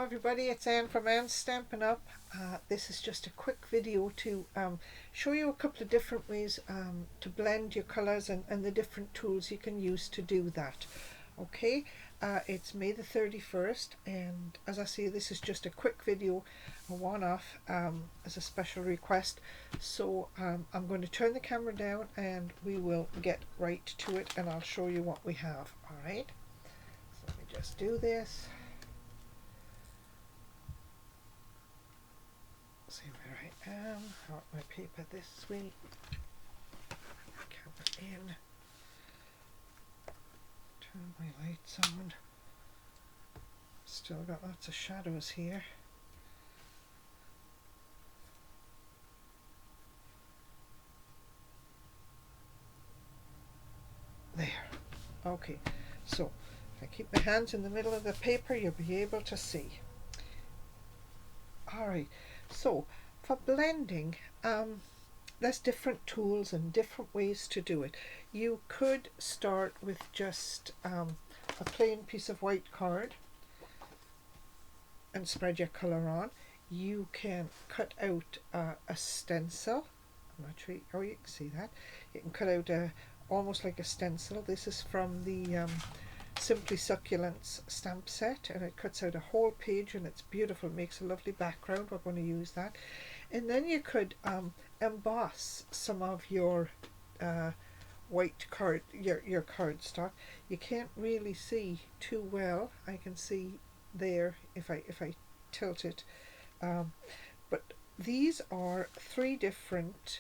everybody, it's Anne from Anne's Stampin' Up. This is just a quick video to show you a couple of different ways to blend your colours and the different tools you can use to do that. Okay, it's May the 31st, and as I say, this is just a quick video, a one-off as a special request. So I'm going to turn the camera down and we will get right to it, and I'll show you what we have. Alright, so let me just do this. See where I am. I want my paper this way. Camera in. Turn my lights on. Still got lots of shadows here. There. Okay, so if I keep my hands in the middle of the paper, you'll be able to see. Alright, so for blending, there's different tools and different ways to do it. You could start with just a plain piece of white card and spread your colour on. You can cut out a stencil. I'm not sure, oh, you can see that. You can cut out almost like a stencil. This is from the Simply Succulents stamp set, and it cuts out a whole page and it's beautiful. It makes a lovely background. We're going to use that. And then you could emboss some of your white card, your cardstock. You can't really see too well. I can see there if I tilt it, but these are three different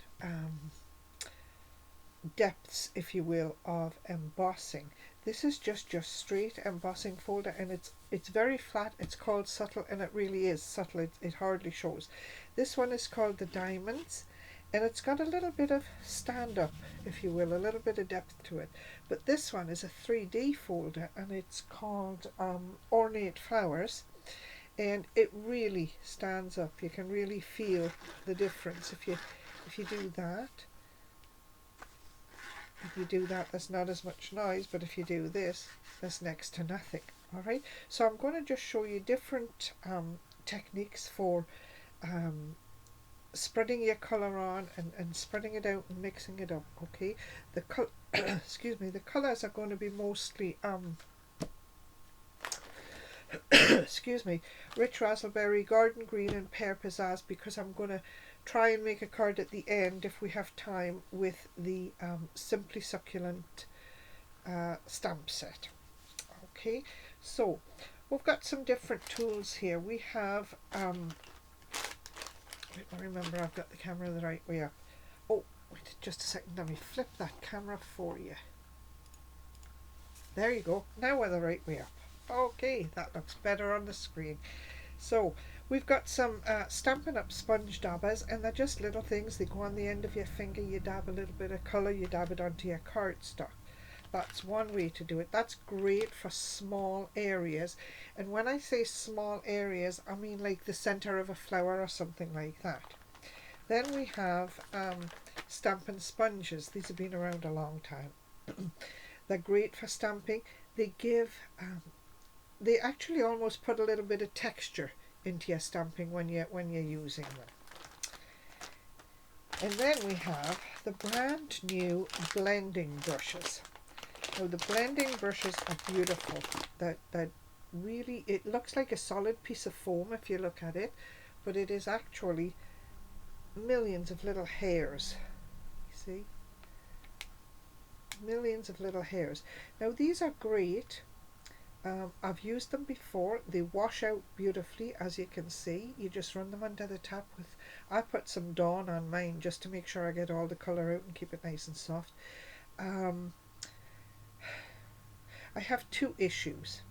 depths, if you will, of embossing. This is just your straight embossing folder, and it's very flat. It's called subtle, and it really is subtle. It hardly shows. This one is called the diamonds, and it's got a little bit of stand up, if you will, a little bit of depth to it. But this one is a 3D folder, and it's called ornate flowers, and it really stands up. You can really feel the difference if you do that. If you do that, there's not as much noise, but if you do this, there's next to nothing. Alright, so I'm going to just show you different techniques for spreading your colour on and spreading it out and mixing it up. Okay, the excuse me, the colours are going to be mostly excuse me, rich raspberry, garden green and pear pizzazz, because I'm going to try and make a card at the end, if we have time, with the Simply Succulent stamp set. Okay, so we've got some different tools here. We have remember, I've got the camera the right way up. Oh, wait just a second, let me flip that camera for you. There you go, now we're the right way up. Okay, that looks better on the screen. So we've got some Stampin' Up sponge dabbers, and they're just little things. They go on the end of your finger. You dab a little bit of colour, you dab it onto your cardstock. That's one way to do it. That's great for small areas, and when I say small areas, I mean like the centre of a flower or something like that. Then we have Stampin' Sponges. These have been around a long time. They're great for stamping. They give they actually almost put a little bit of texture into your stamping when you're using them. And then we have the brand new blending brushes. Now the blending brushes are beautiful. That really, it looks like a solid piece of foam if you look at it, but it is actually millions of little hairs. You see? Millions of little hairs. Now these are great. I've used them before. They wash out beautifully, as you can see. You just run them under the tap with, I put some Dawn on mine just to make sure I get all the colour out and keep it nice and soft. I have two issues.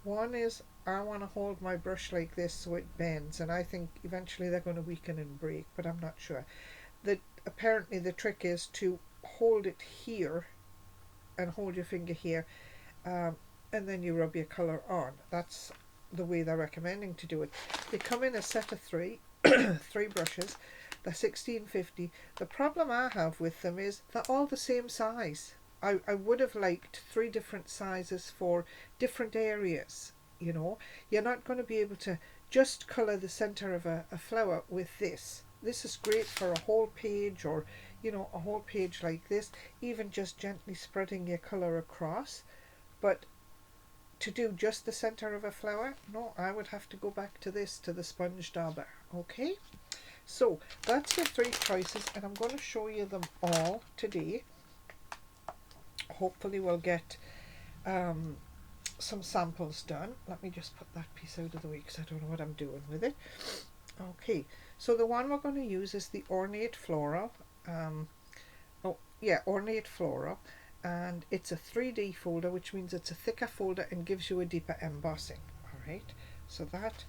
One is I want to hold my brush like this so it bends, and I think eventually they're going to weaken and break, but I'm not sure. Apparently the trick is to hold it here and hold your finger here, and then you rub your colour on. That's the way they're recommending to do it. They come in a set of three brushes. They're $16.50. The problem I have with them is they're all the same size. I would have liked three different sizes for different areas. you know. You're not going to be able to just colour the centre of a flower with this. This is great for a whole page, or you know, a whole page like this, even just gently spreading your colour across. But to do just the centre of a flower, no, I would have to go back to this, to the sponge dauber. Okay, so that's your three choices, and I'm going to show you them all today. Hopefully we'll get some samples done. Let me just put that piece out of the way because I don't know what I'm doing with it. Okay, so the one we're going to use is the Ornate Floral. Ornate Floral, and it's a 3D folder, which means it's a thicker folder and gives you a deeper embossing. Alright, so that,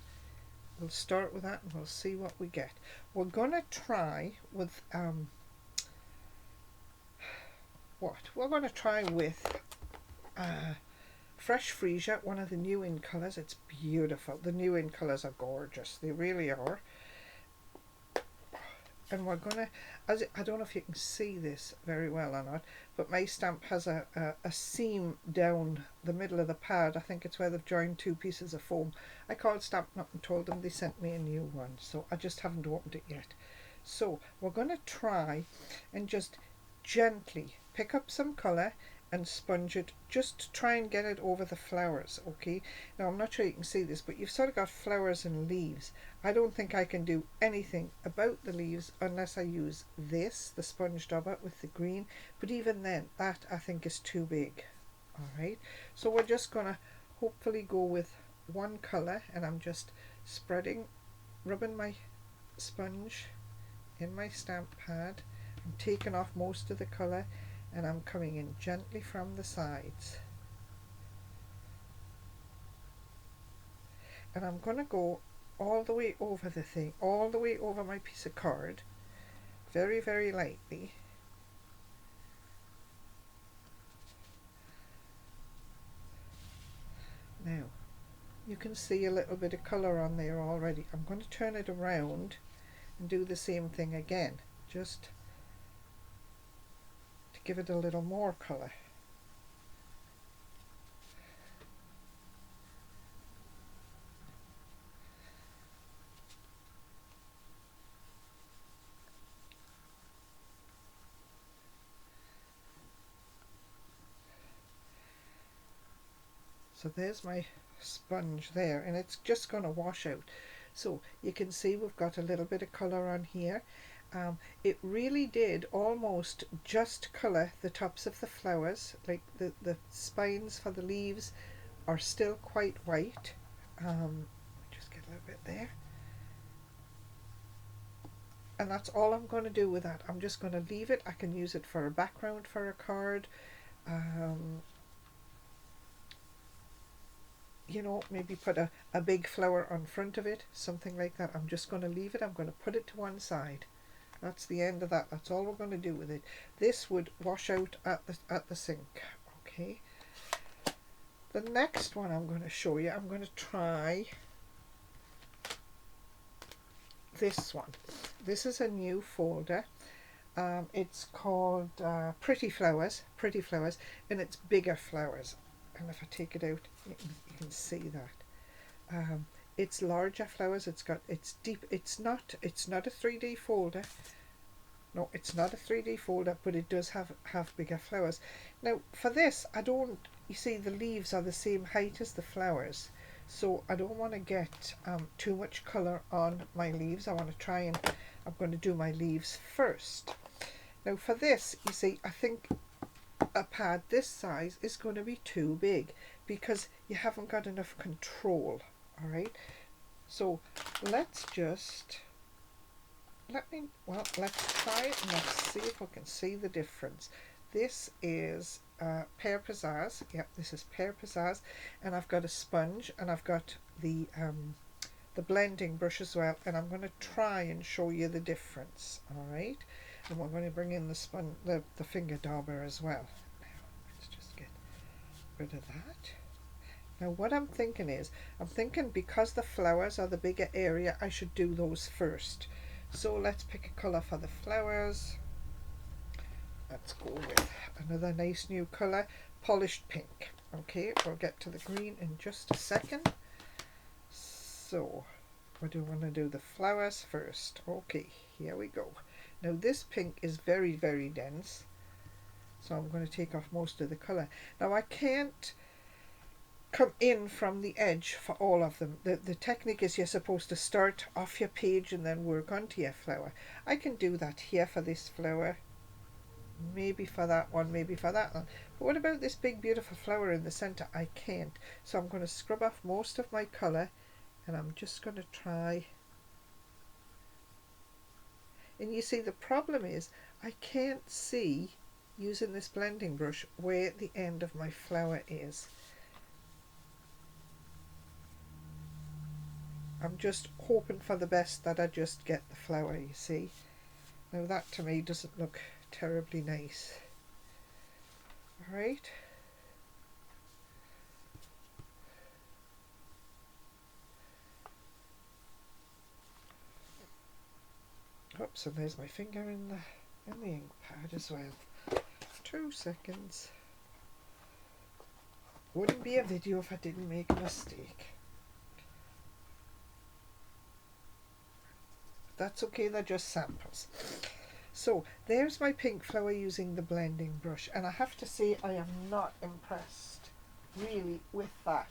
we'll start with that and we'll see what we get. We're going to try with we're going to try with Fresh Freesia, one of the new in colours. It's beautiful. The new in colours are gorgeous. They really are. And we're going to, I don't know if you can see this very well or not, but my stamp has a seam down the middle of the pad. I think it's where they've joined two pieces of foam. I called Stampin' Up and told them they sent me a new one, so I just haven't opened it yet. So we're going to try and just gently pick up some colour and sponge it, just to try and get it over the flowers. Okay, now I'm not sure you can see this, but you've sort of got flowers and leaves. I don't think I can do anything about the leaves unless I use this, the sponge dauber with the green, but even then that I think is too big. Alright, so we're just gonna hopefully go with one colour, and I'm just rubbing my sponge in my stamp pad. I'm taking off most of the colour, and I'm coming in gently from the sides, and I'm going to go all the way over the thing, all the way over my piece of card, very, very lightly. Now you can see a little bit of colour on there already. I'm going to turn it around and do the same thing again, just to give it a little more colour. So there's my sponge there, and it's just going to wash out. So you can see we've got a little bit of colour on here. It really did almost just colour the tops of the flowers, like the spines for the leaves are still quite white. Just get a little bit there. And that's all I'm going to do with that. I'm just going to leave it. I can use it for a background for a card. You know, maybe put a big flower on front of it, something like that. I'm just going to leave it. I'm going to put it to one side. That's the end of that. That's all we're going to do with it. This would wash out at the sink. Okay. The next one I'm going to show you, I'm going to try this one. This is a new folder. It's called Pretty Flowers, and it's bigger flowers. And if I take it out, you can see that. It's larger flowers. It's deep. It's not a 3D folder. No, it's not a 3D folder, but it does have bigger flowers. Now for this, you see the leaves are the same height as the flowers, so I don't want to get too much colour on my leaves. I'm going to do my leaves first. Now for this, you see, I think a pad this size is going to be too big because you haven't got enough control. Alright, so let's try it and let's see if we can see the difference. This is Pear Pizzazz. Yep, this is Pear Pizzazz, and I've got a sponge and I've got the blending brush as well, and I'm going to try and show you the difference. Alright, and we're going to bring in the finger dauber as well. Now let's just get rid of that. Now what I'm thinking is, because the flowers are the bigger area, I should do those first. So let's pick a colour for the flowers. Let's go with another nice new colour, Polished Pink. Okay, we'll get to the green in just a second. So what do I want to do? The flowers first. Okay, here we go. Now this pink is very, very dense, so I'm going to take off most of the colour. Now I can't come in from the edge for all of them. The technique is you're supposed to start off your page and then work onto your flower. I can do that here for this flower, maybe for that one, maybe for that one. But what about this big beautiful flower in the centre? I can't. So I'm going to scrub off most of my colour, and I'm just going to try. And you see, the problem is I can't see, using this blending brush, where the end of my flower is. I'm just hoping for the best that I just get the flower, you see. Now that to me doesn't look terribly nice. Alright. Oops, and there's my finger in the ink pad as well. 2 seconds. Wouldn't be a video if I didn't make a mistake. That's okay, they're just samples. So there's my pink flower using the blending brush, and I have to say I am not impressed really with that.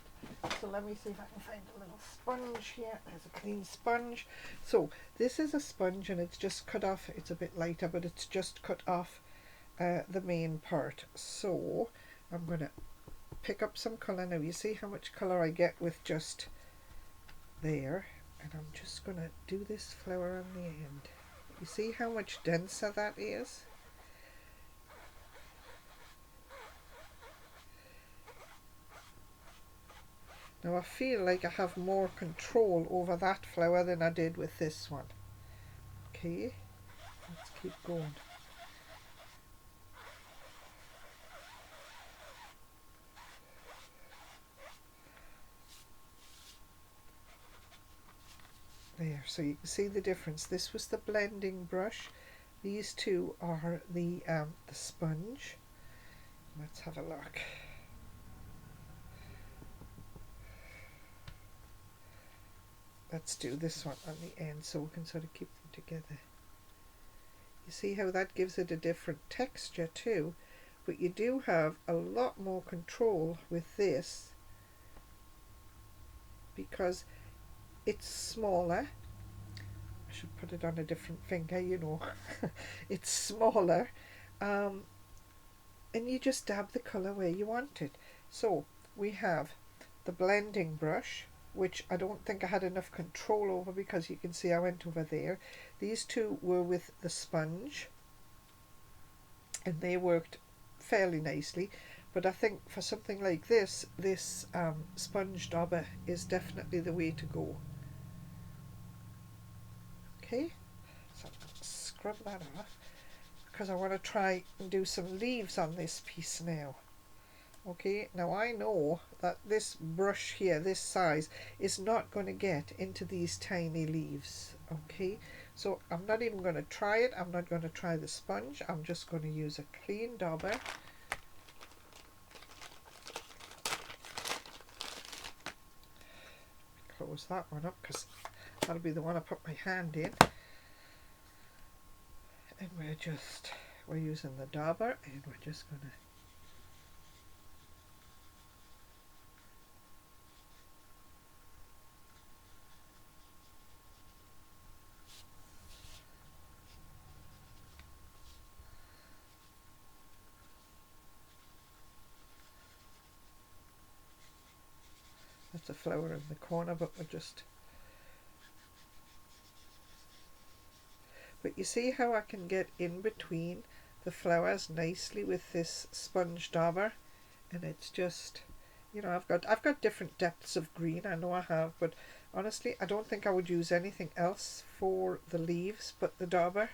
So let me see if I can find a little sponge here. There's a clean sponge. So this is a sponge, and it's just cut off. It's a bit lighter, but it's just cut off the main part. So I'm going to pick up some colour. Now you see how much colour I get with just there. And I'm just going to do this flower on the end. You see how much denser that is? Now I feel like I have more control over that flower than I did with this one. Okay, let's keep going. There, so you can see the difference. This was the blending brush. These two are the sponge. Let's have a look. Let's do this one on the end so we can sort of keep them together. You see how that gives it a different texture too, but you do have a lot more control with this because it's smaller. I should put it on a different finger, you know. It's smaller, and you just dab the colour where you want it. So we have the blending brush, which I don't think I had enough control over because you can see I went over there. These two were with the sponge, and they worked fairly nicely. But I think for something like this, sponge dauber is definitely the way to go. Okay, so I'm going to scrub that off because I want to try and do some leaves on this piece now. Okay, now I know that this brush here, this size, is not going to get into these tiny leaves. Okay, so I'm not even going to try it. I'm not going to try the sponge. I'm just going to use a clean dauber. Close that one up because that'll be the one I put my hand in. And we're using the dauber, and we're just going to that's a flower in the corner, but but you see how I can get in between the flowers nicely with this sponge dauber, and it's just, you know, I've got different depths of green, I know I have, but honestly I don't think I would use anything else for the leaves but the dauber.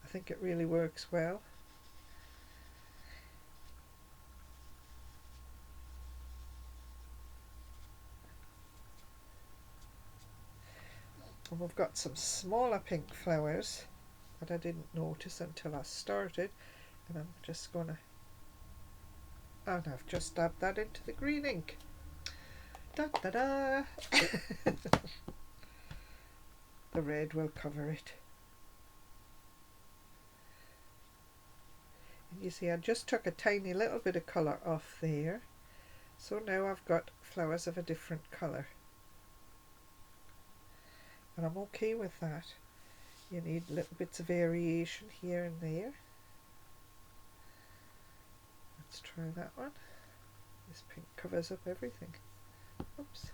I think it really works well. And we've got some smaller pink flowers that I didn't notice until I started, and I'm just gonna, and I've just dabbed that into the green ink. Da da da! the red will cover it. And you see I just took a tiny little bit of colour off there, so now I've got flowers of a different colour, and I'm okay with that. You need little bits of variation here and there. Let's try that one. This pink covers up everything. Oops.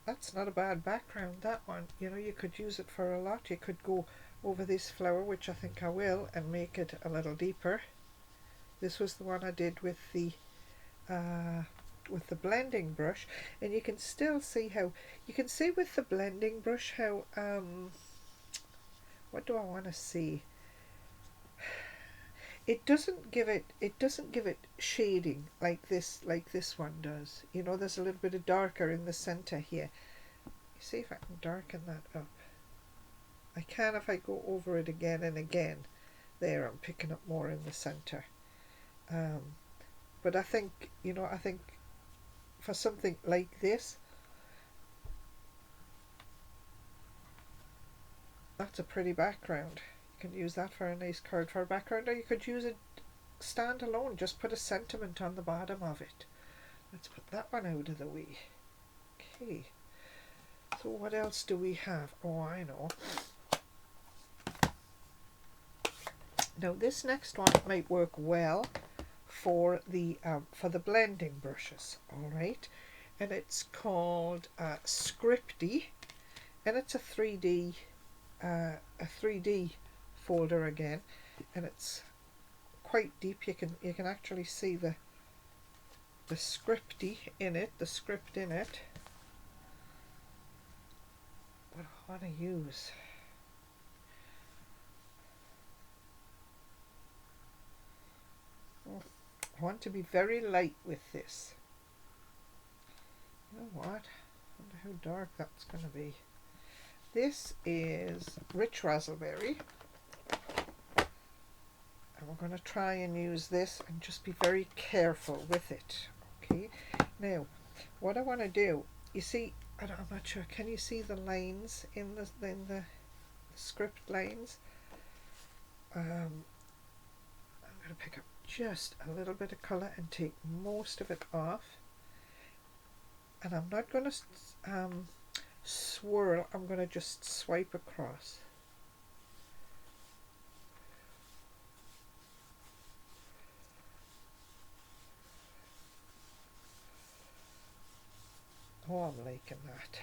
That's not a bad background, that one. You know, you could use it for a lot. You could go over this flower, which I think I will, and make it a little deeper. This was the one I did with the blending brush, and you can still see how, you can see with the blending brush how, what do I want to see? It doesn't give it shading like this one does. You know, there's a little bit of darker in the center here. You see if I can darken that up. I can if I go over it again and again. There, I'm picking up more in the center. But I think, you know, I think for something like this, that's a pretty background. You can use that for a nice card for a background, or you could use it standalone. Just put a sentiment on the bottom of it. Let's put that one out of the way. Okay. So what else do we have? Oh, I know. Now this next one might work well for the blending brushes. All right, and it's called Scripty, and it's a 3D folder again, and it's quite deep. You can actually see the scripty in it, the script in it. What I want to use. I want to be very light with this. You know what? I wonder how dark that's going to be. This is Rich Raspberry. And we're going to try and use this and just be very careful with it. Okay. Now, what I want to do, you see, I'm not sure, can you see the lines in the script lines? I'm going to pick up just a little bit of colour and take most of it off, and I'm not going to swirl, I'm going to just swipe across. Oh, I'm liking that.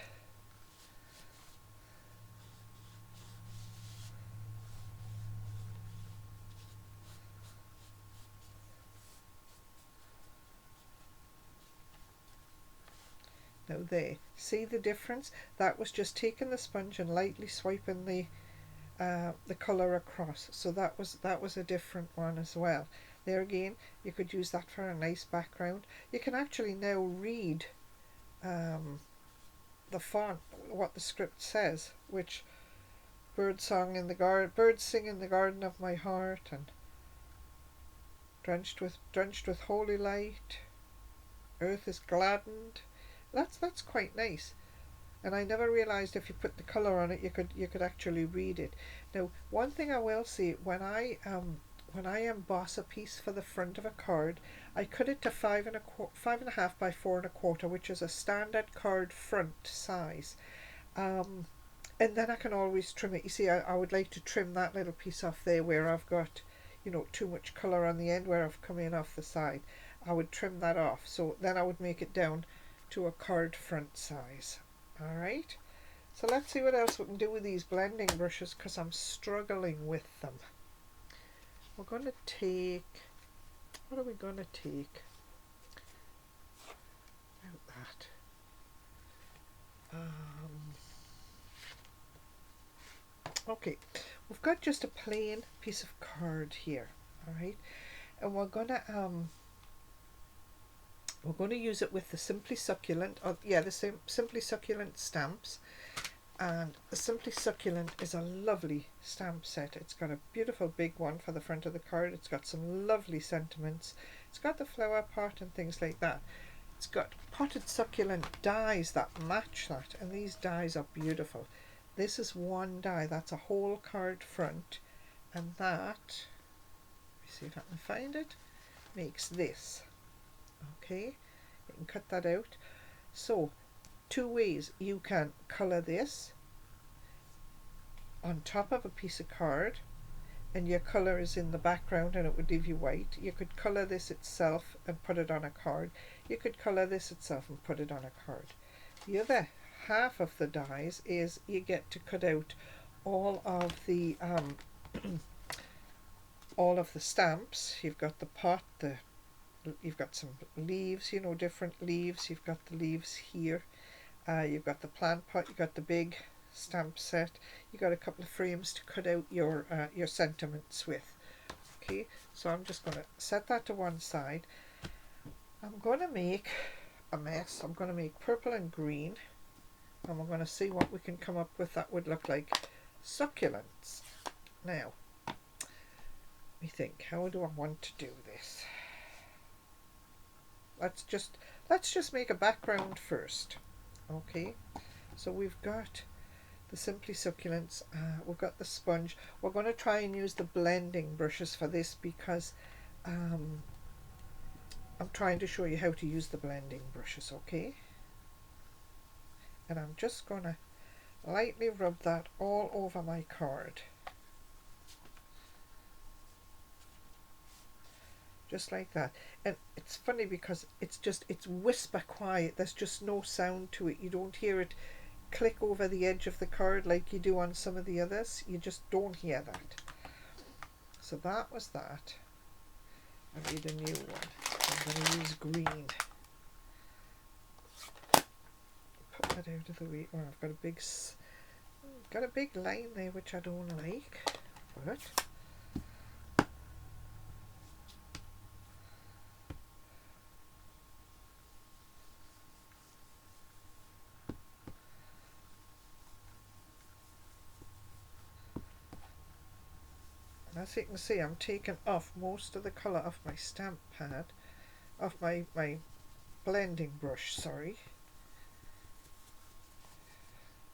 Now there, see the difference? That was just taking the sponge and lightly swiping the colour across. So that was a different one as well. There again, you could use that for a nice background. You can actually now read the font, what the script says, which birds sing in the garden of my heart, and drenched with holy light, earth is gladdened. That's quite nice, and I never realized if you put the color on it you could actually read it. Now, one thing I will say, when I emboss a piece for the front of a card, I cut it to 5.5 by 4.25, which is a standard card front size, and then I can always trim it. You see, I would like to trim that little piece off there where I've got, you know, too much color on the end where I've come in off the side. I would trim that off, so then I would make it down to a card front size. Alright, so let's see what else we can do with these blending brushes, because I'm struggling with them. We're going to take, what are we going to take out that? Okay, we've got just a plain piece of card here, alright, and we're gonna use it with the Simply Succulent, the same Simply Succulent stamps. And the Simply Succulent is a lovely stamp set. It's got a beautiful big one for the front of the card. It's got some lovely sentiments. It's got the flower pot and things like that. It's got potted succulent dies that match that, and these dies are beautiful. This is one die, that's a whole card front, and that, let me see if I can find it, makes this. Okay, you can cut that out. So, two ways you can colour this on top of a piece of card, and your colour is in the background and it would leave you white. You could colour this itself and put it on a card. You could colour this itself and put it on a card. The other half of the dies is you get to cut out all of the all of the stamps. You've got the pot, you've got some leaves, you know, different leaves. You've got the leaves here. You've got the plant pot. You've got the big stamp set. You got a couple of frames to cut out your sentiments with. Okay, so I'm just going to set that to one side. I'm going to make a mess. I'm going to make purple and green, and we're going to see what we can come up with that would look like succulents. Now, let me think, how do I want to do this? Let's just make a background first. Okay, so we've got the Simply Succulents, we've got the sponge. We're going to try and use the blending brushes for this because I'm trying to show you how to use the blending brushes, okay? And I'm just going to lightly rub that all over my card. Just like that. And it's funny because it's whisper quiet. There's just no sound to it. You don't hear it click over the edge of the card like you do on some of the others. You just don't hear that. So that was that. I need a new one. I'm going to use green. Put that out of the way. Oh, I've got a big line there which I don't like. But as you can see, I'm taking off most of the colour off my stamp pad, off my blending brush, sorry.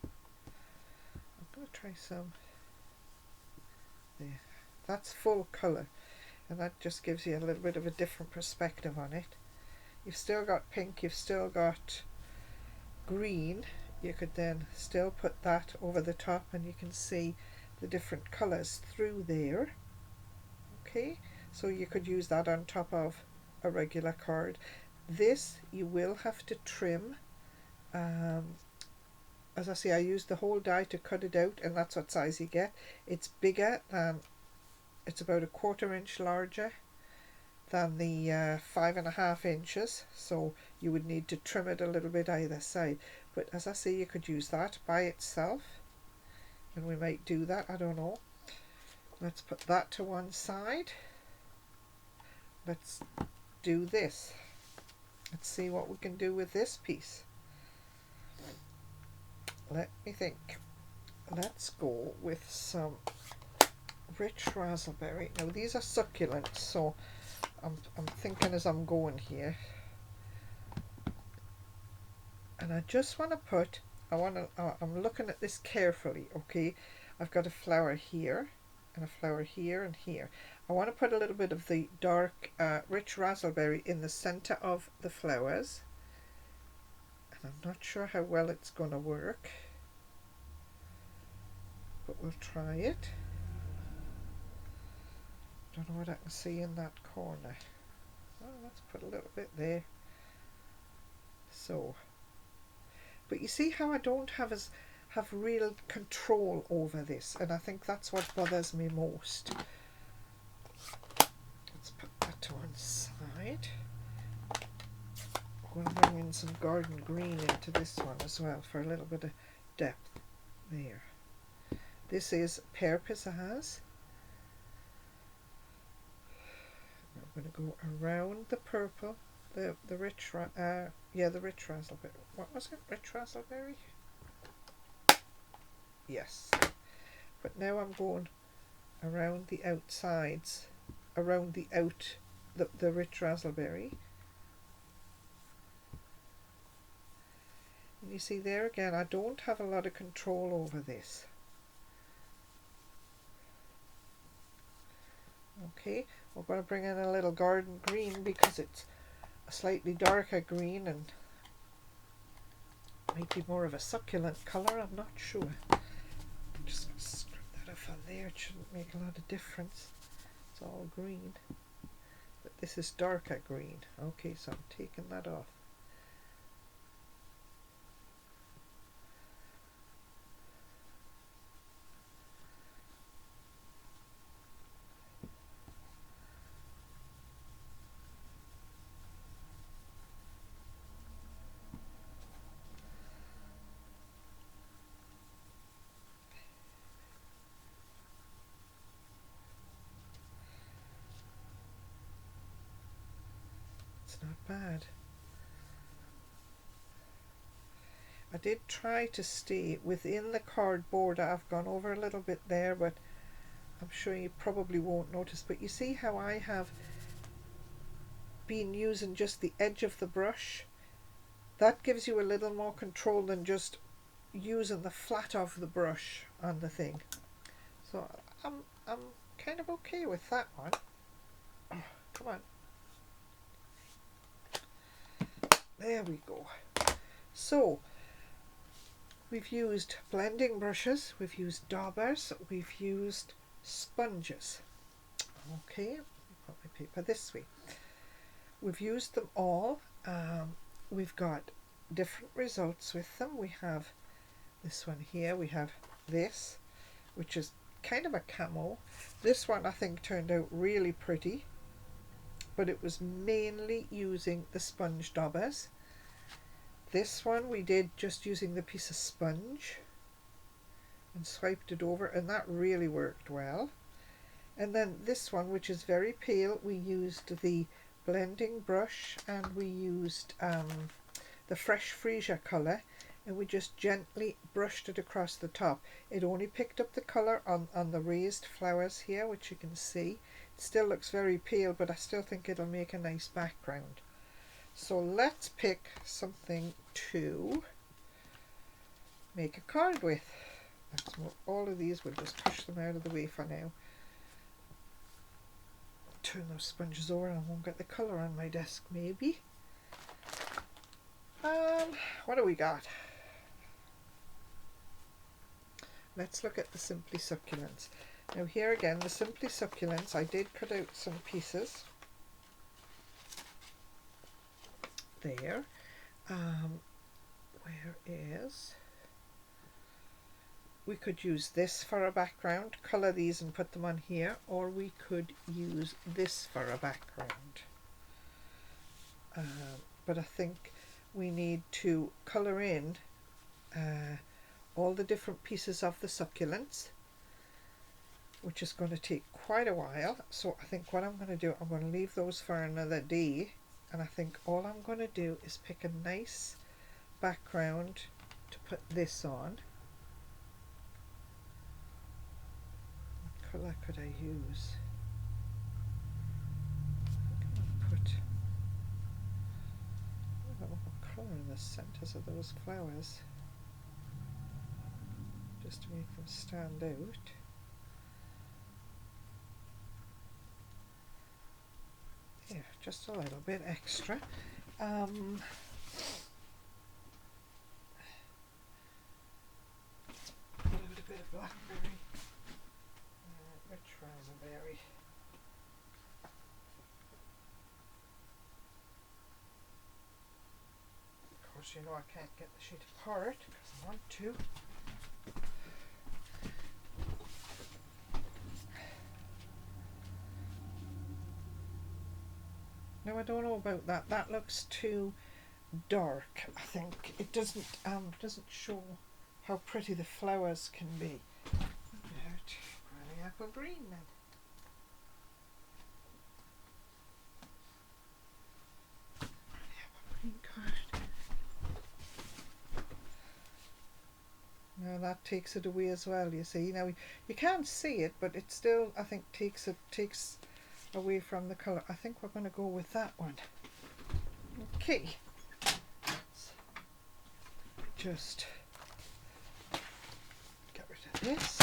I'm going to try some there. That's full colour, and that just gives you a little bit of a different perspective on it. You've still got pink, you've still got green. You could then still put that over the top and you can see the different colours through there. Okay, so you could use that on top of a regular card. This you will have to trim. As I say, I used the whole die to cut it out, and that's what size you get. It's bigger than, it's about a 1/4 inch larger than the 5.5 inches, so you would need to trim it a little bit either side. But as I say, you could use that by itself, and we might do that, I don't know. Let's put that to one side. Let's do this. Let's see what we can do with this piece. Let me think. Let's go with some rich raspberry. Now these are succulents, so I'm thinking as I'm going here. And I just want to put, I'm looking at this carefully, okay? I've got a flower here, and a flower here and here. I want to put a little bit of the dark rich raspberry in the center of the flowers, and I'm not sure how well it's going to work, but we'll try it. Don't know what I can see in that corner. Oh, let's put a little bit there. So, but you see how I don't have real control over this, and I think that's what bothers me most. Let's put that to one side. I'm going to bring in some garden green into this one as well for a little bit of depth there. This is pear pizzazz. I'm going to go around the purple, the rich, the rich raspberry. What was it? Rich raspberry? Yes. But now I'm going around the outsides, around the rich raspberry. And you see there again, I don't have a lot of control over this. Okay, we're going to bring in a little garden green because it's a slightly darker green and might be more of a succulent colour, I'm not sure. I'm just going to scrub that off on there, it shouldn't make a lot of difference. It's all green, but this is darker green. Okay, so I'm taking that off. It's not bad. I did try to stay within the cardboard. I've gone over a little bit there, but I'm sure you probably won't notice. But you see how I have been using just the edge of the brush? That gives you a little more control than just using the flat of the brush on the thing. So I'm kind of okay with that one. Oh, come on. There we go. So we've used blending brushes, we've used daubers, we've used sponges. Okay, put my paper this way. We've used them all. We've got different results with them. We have this one here, we have this, which is kind of a camo. This one I think turned out really pretty, but it was mainly using the sponge daubers. This one we did just using the piece of sponge and swiped it over, and that really worked well. And then this one, which is very pale, we used the blending brush and we used the Fresh Freesia colour, and we just gently brushed it across the top. It only picked up the colour on the raised flowers here, which you can see. It still looks very pale, but I still think it'll make a nice background. So let's pick something to make a card with. All of these, we'll just push them out of the way for now. Turn those sponges over and I won't get the colour on my desk maybe. What do we got? Let's look at the Simply Succulents. Now here again, the Simply Succulents, I did cut out some pieces. There. Where is... We could use this for a background, colour these and put them on here, or we could use this for a background. But I think we need to colour in all the different pieces of the succulents, which is going to take quite a while. So I think what I'm going to do, I'm going to leave those for another day, and I think all I'm going to do is pick a nice background to put this on. What colour could I use? I think I'll put, I don't know what colour in the centres of those flowers, just to make them stand out. Yeah, just a little bit extra. A little bit of blackberry, rich raspberry. Of course, you know I can't get the sheet apart because I want to. No, I don't know about that. That looks too dark. I think it doesn't show how pretty the flowers can be. About granny apple green then. that takes it away as well, you see. Now you can't see it, but it still, I think, takes away from the colour. I think we're going to go with that one. Okay, just get rid of this.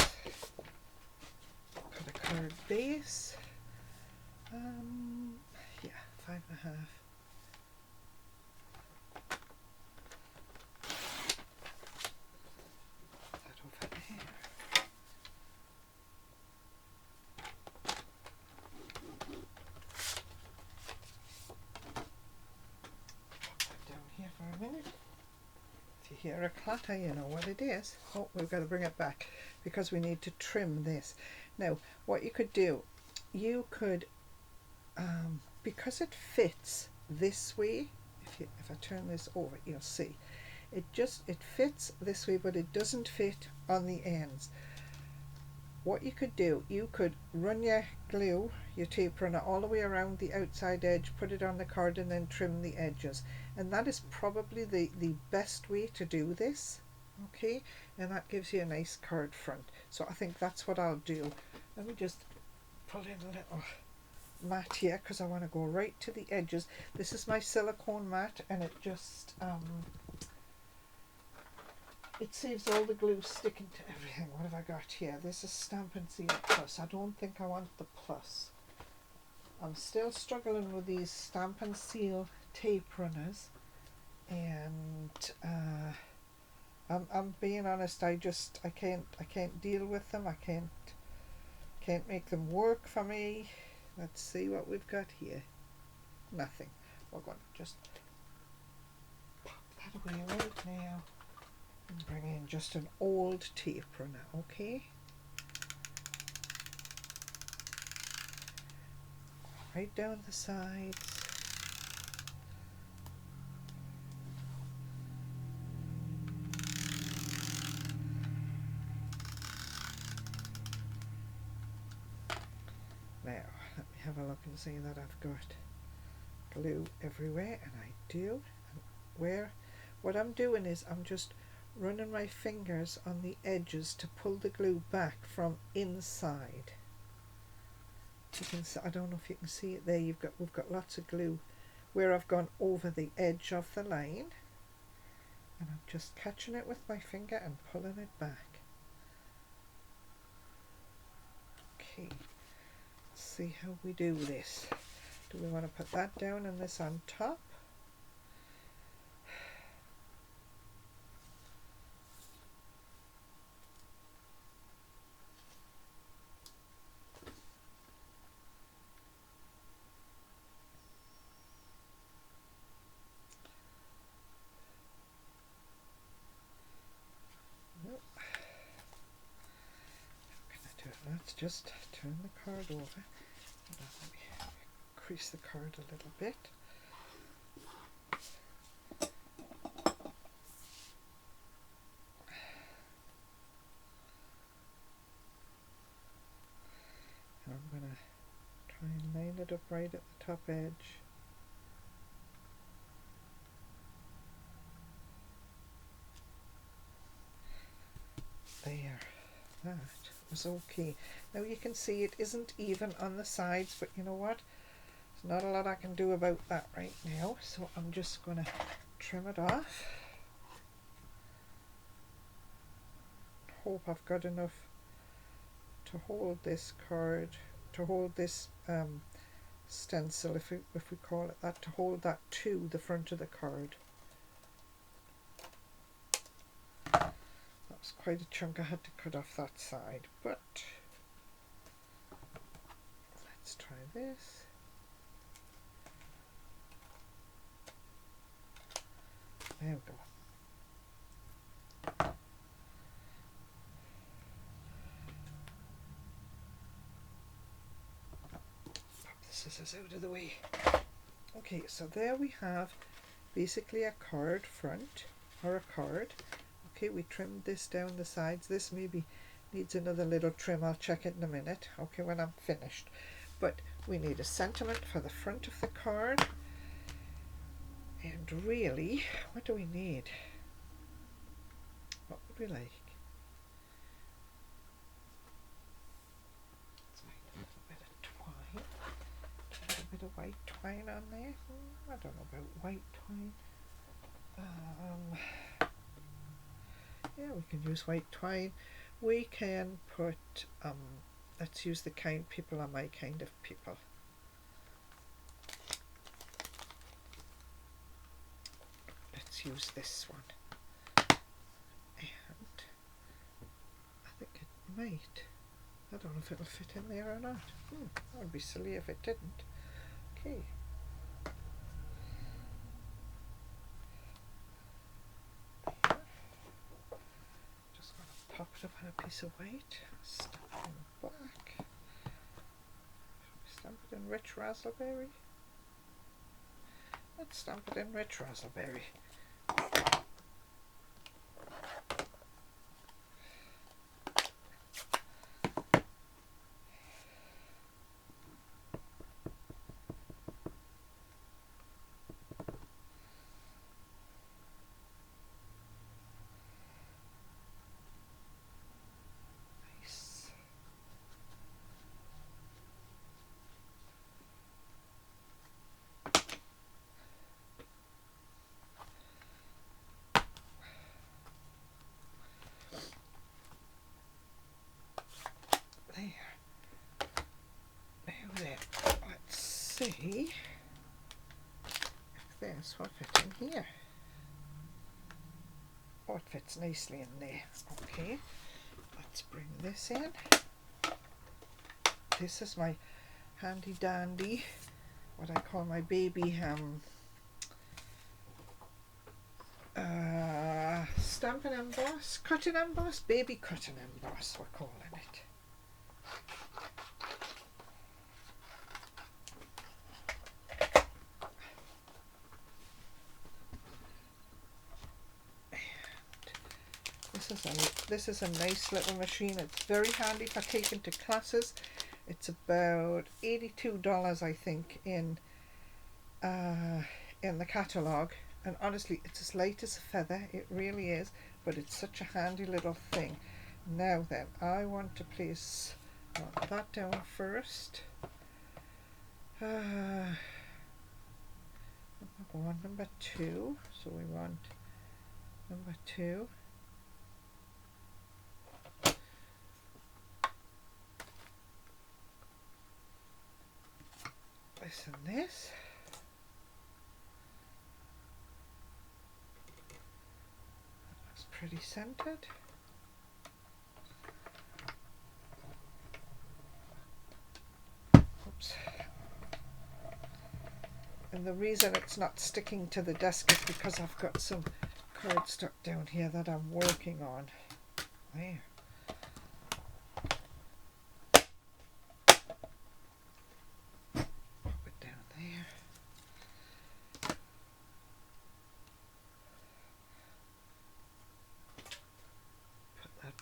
Got a card base. Yeah, 5.5. That over there. Down here for a minute. If you hear a clatter, you know what it is. Oh, we've got to bring it back because we need to trim this. Now, what you could do, you could, because it fits this way, if I turn this over, you'll see, it fits this way, but it doesn't fit on the ends. What you could do, you could run your glue, your tape runner, all the way around the outside edge, put it on the card and then trim the edges. And that is probably the best way to do this, okay? And that gives you a nice card front. So I think that's what I'll do. Let me just pull in a little mat here because I want to go right to the edges. This is my silicone mat, and it just it saves all the glue sticking to everything. What have I got here? This is Stampin' Seal Plus. I don't think I want the plus. I'm still struggling with these Stampin' Seal tape runners, and I'm being honest, I can't deal with them. I can't make them work for me. Let's see what we've got here. Nothing. We're going to just pop that away right now and bring in just an old tape runner, okay? Right down the sides. Now, let me have a look and see that I've got glue everywhere, and I do. And what I'm doing is I'm just running my fingers on the edges to pull the glue back from inside. You can see, I don't know if you can see it there. We've got lots of glue where I've gone over the edge of the line, and I'm just catching it with my finger and pulling it back. Okay, let's see how we do this. Do we want to put that down and this on top? Let's just turn the card over. Let me crease the card a little bit. And I'm going to try and line it up right at the top edge. There. That was okay. Now you can see it isn't even on the sides, but you know what? There's not a lot I can do about that right now, so I'm just going to trim it off. Hope I've got enough to hold this card, to hold this stencil, if we call it that, to hold that to the front of the card. That's quite a chunk I had to cut off that side, but let's try this. There we go. Pop the scissors out of the way. Okay, so there we have basically a card front, or a card. Okay, we trimmed this down the sides. This maybe needs another little trim. I'll check it in a minute, okay, when I'm finished. But we need a sentiment for the front of the card. And really, what do we need? What would we like? of white twine on there. I don't know about white twine. Yeah, we can use white twine. We can put, let's use the kind people are my kind of people. Let's use this one. And I think it might. I don't know if it'll fit in there or not. That would be silly if it didn't. Okay. Just going to pop it up on a piece of white. Stamp it in black. Stamp it in rich raspberry. Let's stamp it in rich raspberry. Let's see if this will fit in here. Oh, it fits nicely in there. Okay, let's bring this in. This is my handy dandy, what I call my baby Stampin' Emboss, cut and emboss, baby cut and emboss we're calling it. This is a nice little machine. It's very handy for taking to classes. It's about $82, I think, in the catalogue. And honestly, it's as light as a feather. It really is. But it's such a handy little thing. Now then, I want to place that down first. Number 1, number 2. So we want number 2. This and this. That looks pretty centered. Oops. And the reason it's not sticking to the desk is because I've got some cardstock down here that I'm working on. There.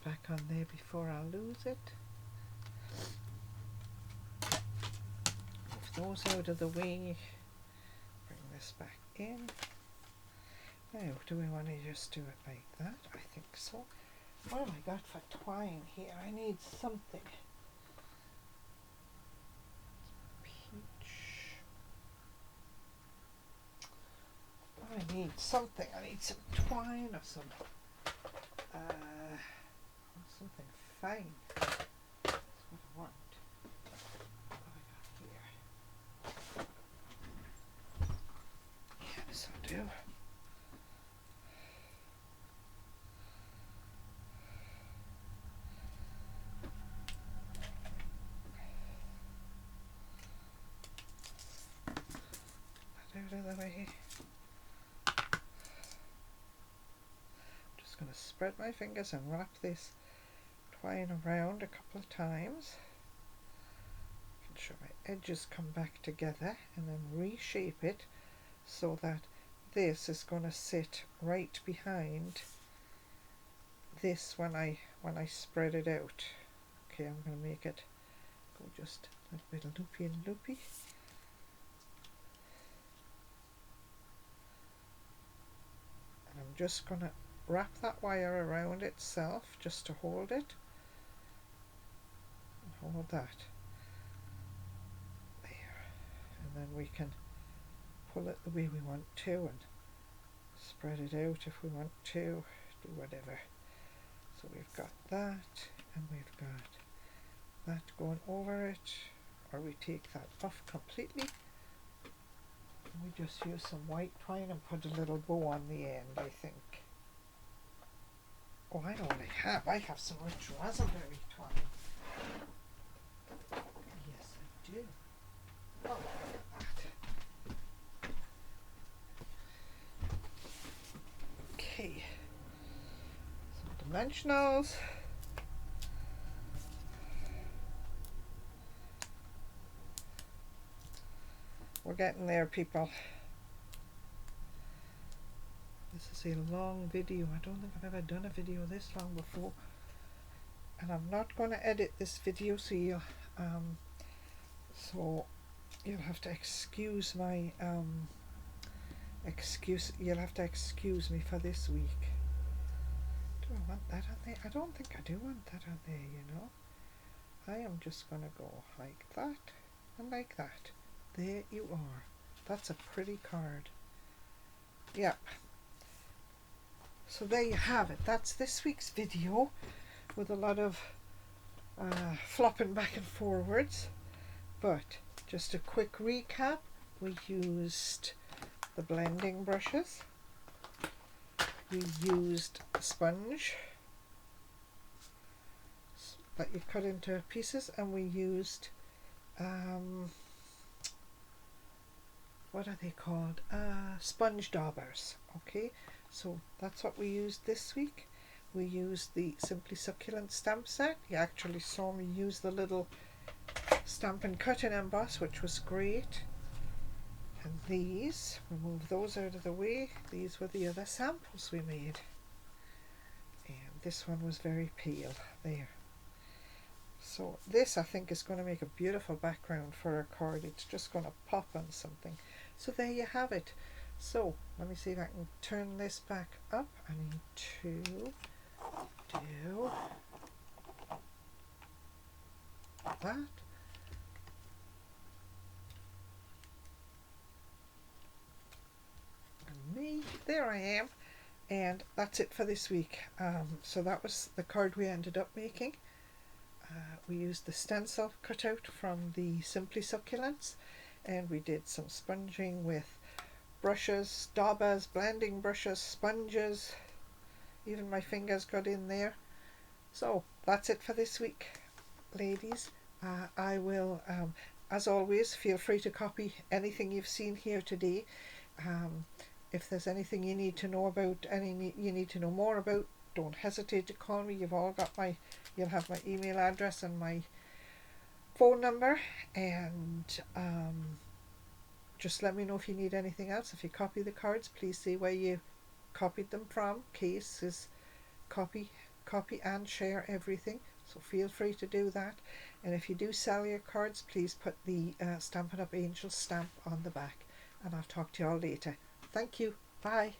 Back on there before I lose it. Move those out of the way. Bring this back in. Now, do we want to just do it like that? I think so. What have I got for twine here? I need something. Peach. I need something. I need some twine or some something fine. That's what I want. What have I got here? Yeah, this will do. Put that out of the way. I'm just going to spread my fingers and wrap this twine around a couple of times. Make sure my edges come back together and then reshape it so that this is going to sit right behind this when I spread it out. Okay, I'm going to make it go just a little bit loopy and loopy. And I'm just going to wrap that wire around itself just to hold it. Hold that there, and then we can pull it the way we want to and spread it out if we want to, do whatever. So we've got that, and we've got that going over it, or we take that off completely. And we just use some white twine and put a little bow on the end, I think. Oh, I know what I have. I have some rich raspberry twine. Yes, I do. Oh, look at that. Okay. Some dimensionals. We're getting there, people. This is a long video. I don't think I've ever done a video this long before. And I'm not going to edit this video, so you'll have to excuse my you'll have to excuse me for this week. Do I want that on there? I don't think I do want that on there, you know. I am just going to go like that and like that. There you are. That's a pretty card. Yep. So there you have it. That's this week's video with a lot of flopping back and forwards. But just a quick recap. We used the blending brushes. We used a sponge that you cut into pieces, and we used what are they called? Sponge daubers. Okay, so that's what we used this week. We used the Simply Succulent stamp set. You actually saw me use the little Stampin' Cut and Emboss, which was great. And these, we'll move those out of the way. These were the other samples we made. And this one was very pale there. So this, I think, is going to make a beautiful background for a card. It's just going to pop on something. So there you have it. So let me see if I can turn this back up. I need to do that. And me, there I am. And that's it for this week. So that was the card we ended up making. We used the stencil cutout from the Simply Succulents, and we did some sponging with brushes, daubers, blending brushes, sponges. Even my fingers got in there. So that's it for this week, ladies. I will, as always, feel free to copy anything you've seen here today. If there's anything you need to know about, you need to know more about, don't hesitate to call me. You'll have my email address and my phone number, and just let me know if you need anything else. If you copy the cards, please say where you copied them from. Case is copy and share everything, so feel free to do that. And if you do sell your cards, please put the Stampin' Up! Angel stamp on the back, and I'll talk to you all later. Thank you. Bye.